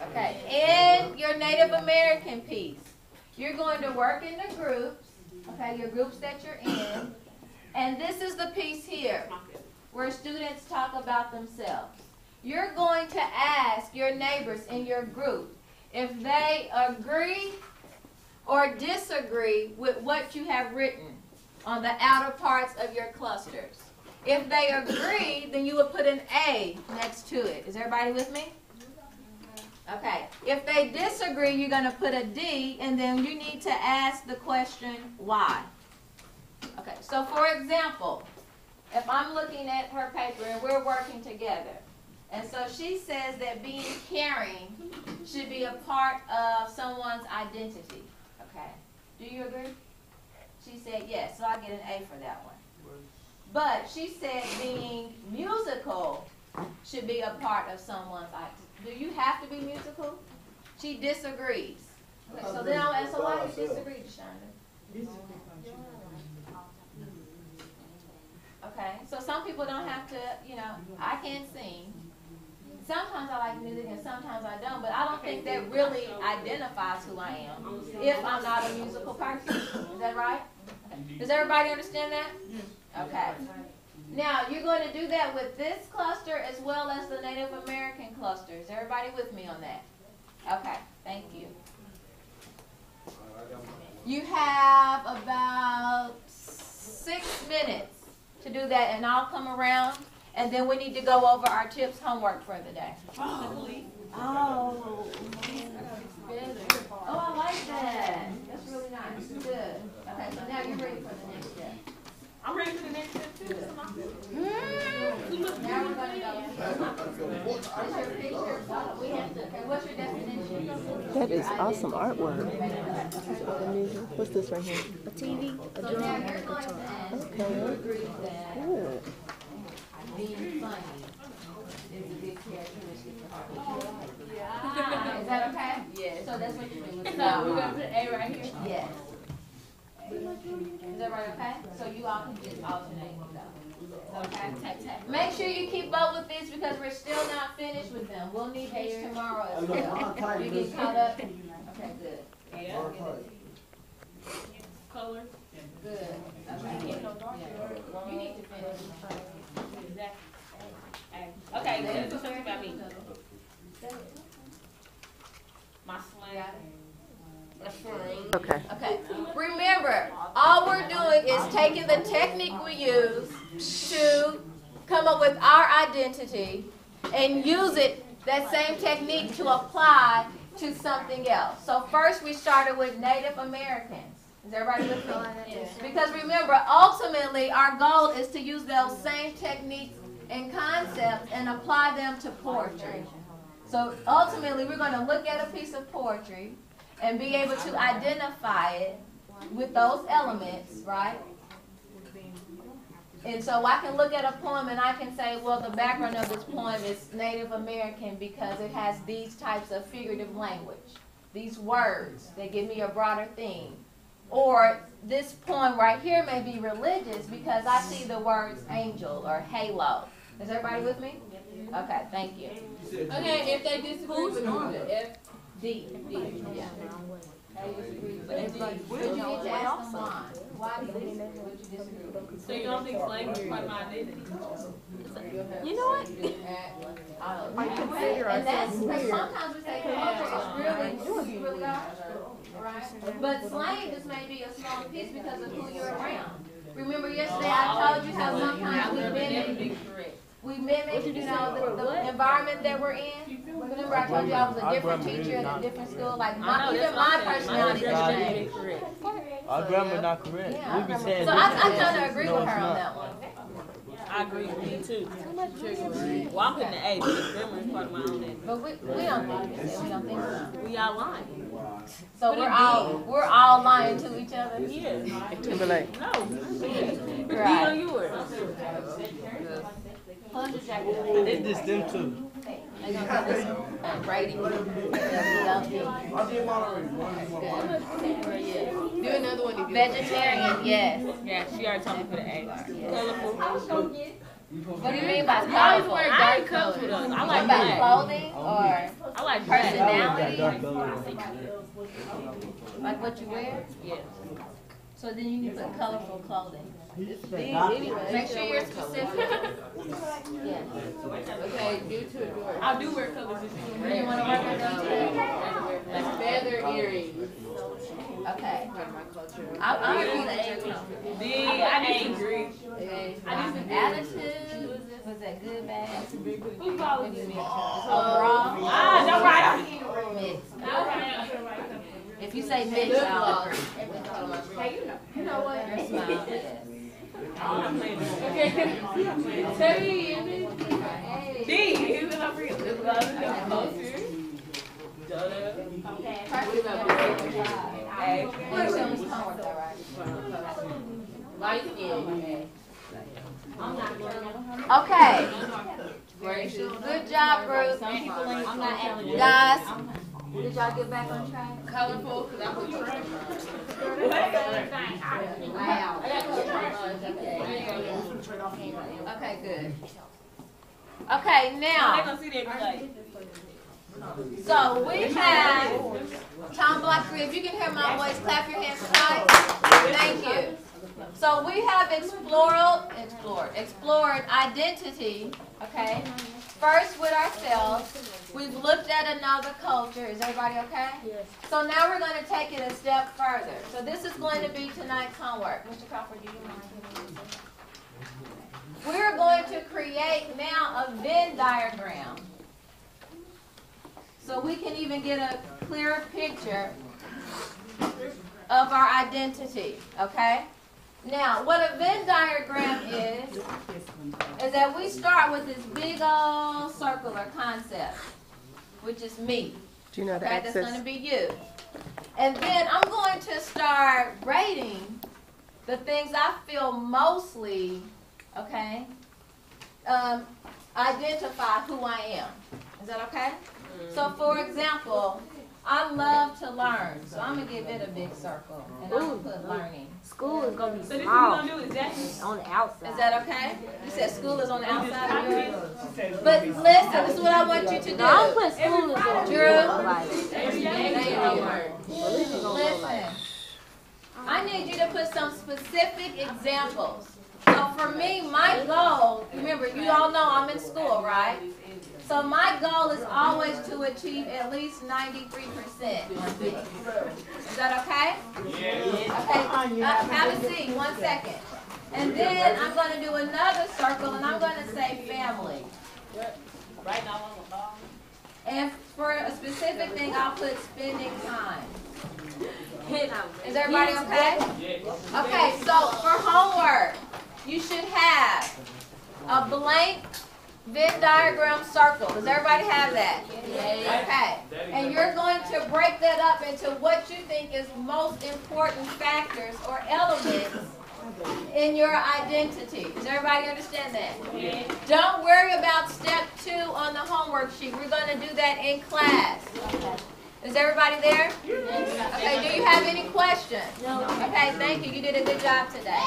Okay, in your Native American piece, you're going to work in the groups, okay, your groups that you're in, and this is the piece here where students talk about themselves. You're going to ask your neighbors in your group if they agree or disagree with what you have written on the outer parts of your clusters. If they agree, then you would put an A next to it. Is everybody with me? Okay. If they disagree, you're going to put a D, and then you need to ask the question, why? Okay. So, for example, if I'm looking at her paper and we're working together, and so she says that being caring should be a part of someone's identity. Okay. Do you agree? She said yes, so I get an A for that one. But she said being musical should be a part of someone's identity. Do you have to be musical? She disagrees. Okay, so then I'll ask, so why do you disagree, Shonda? Okay, so some people don't have to, you know, I can't sing. Sometimes I like music and sometimes I don't, but I don't think that really identifies who I am if I'm not a musical person. Is that right? Okay. Does everybody understand that? Okay. Now, you're going to do that with this cluster as well as the Native American cluster. Is everybody with me on that? Okay, thank you. You have about 6 minutes to do that, and I'll come around, and then we need to go over our tips homework for the day. Oh, I like that. That's really nice. Good. Okay, so now you're ready for the next step. I'm ready for the next step too. Now we're going to go. What's your picture? We have to. Okay, what's your definition? That is awesome artwork. What's this right here? A TV? A drum? Now you're going to ask, do you agree that Good. being funny is a big characteristic of art? Is that okay? Yes. So that's what you're doing. So we're going to put A right here? Yes. Is that right, okay? So you all can just alternate though. Okay? Make sure you keep up with these because we're still not finished with them. We'll need these tomorrow as well. You get caught up? Okay, good. Yeah. Color. Good. Okay. Yeah. You need to finish. Okay, good. Do something about me. My slang. Okay. Okay. Remember, all we're doing is taking the technique we use to come up with our identity and use that same technique to apply to something else. So first we started with Native Americans. Is everybody with me? Yes. Because remember, ultimately our goal is to use those same techniques and concepts and apply them to poetry. So ultimately we're going to look at a piece of poetry and be able to identify it with those elements, right? And so I can look at a poem and I can say, well, the background of this poem is Native American because it has these types of figurative language, these words that give me a broader theme. Or this poem right here may be religious because I see the words angel or halo. Is everybody with me? Okay, thank you. Okay, if they disagree with F. D. Yeah. But you need to ask them why. Why do you disagree? So you don't think slavery is part of my identity? You know what? I consider ourselves weird. Sometimes we say culture is really are. Right? But slang just may be a small piece because of who you're around. Remember yesterday I told you how sometimes we mimic, you know, the environment that we're in. Remember I told you I was a different teacher at a different school. Like even my personality changed. Our grammar not correct. Yeah. We be saying So I tend to agree with her on that one. I agree with me too. Well, I'm putting the A because grammar is part of my own identity. But we don't think so. We don't think so. We all lying. So we're all lying to each other. Yeah. Timberlake. No. Be Right. on yours. it's just them two. They're gonna do this Brady. Do another one if you Vegetarian, yes. Yeah, she already told me to put an A. Colorful. What do you mean by I always colorful? wear dark colors. I like About black. clothing or I like personality? Like what you wear? Yeah. So then you can put colorful clothing. Anyway. Make sure you're specific. Yes. Okay, due to George. I do wear colors this Do you want to work with them today? Feather earrings. Okay. Part of my culture. I'm repeat that you're comfortable. Big, angry. Attitude. Was that good, bad? Who's calling this? Overall? Ah, no right. Mixed. If you say mixed, I'll agree. You know what? Your smile, yes. Okay. Tell me your image. D. Who's in my freaking lip gloss? Hey. We're showing us homework, all right? Light skin. Okay. Good job, group. Guys, did y'all get back on track? Colorful, because I put trash. Okay, good. Okay, They now, gonna see that like. so we have Tom Blackberry. If you can hear my voice, clap your hands tonight. Thank you. So we have explored identity, okay? First with ourselves. We've looked at another culture. Is everybody okay? Yes. So now we're going to take it a step further. So this is going to be tonight's homework. Mr. Crawford, do you mind? We're going to create now a Venn diagram. So we can even get a clearer picture of our identity, okay? Now, what a Venn diagram is that we start with this big old circular concept, which is me. Do you know the Okay, that's axis? going to be you. And then I'm going to start rating the things I feel mostly, okay, identify who I am. Is that okay? So, for example, I love to learn, so I'm going to give it a big circle, and I'm going to put learning. School is gonna be So this is small what we gonna do exactly. on the outside. Is that okay? You said school is on the outside of yours? But listen, this is what I want you to No, I'm do. putting school is gonna be Drew. like. Listen, I need you to put some specific examples. So for me, my goal, remember, you all know I'm in school, right? So my goal is always to achieve at least 93%. Is that okay? Okay, have a seat, 1 second. And then I'm going to do another circle, and I'm going to say family. Right now I'm on the ball. And for a specific thing, I'll put spending time. Is everybody okay? Okay, so for homework, you should have a blank Venn diagram circle. Does everybody have that? Okay. And you're going to break that up into what you think is most important factors or elements in your identity. Does everybody understand that? Don't worry about step 2 on the homework sheet. We're going to do that in class. Is everybody there? Okay, do you have any questions? No. Okay, thank you. You did a good job today.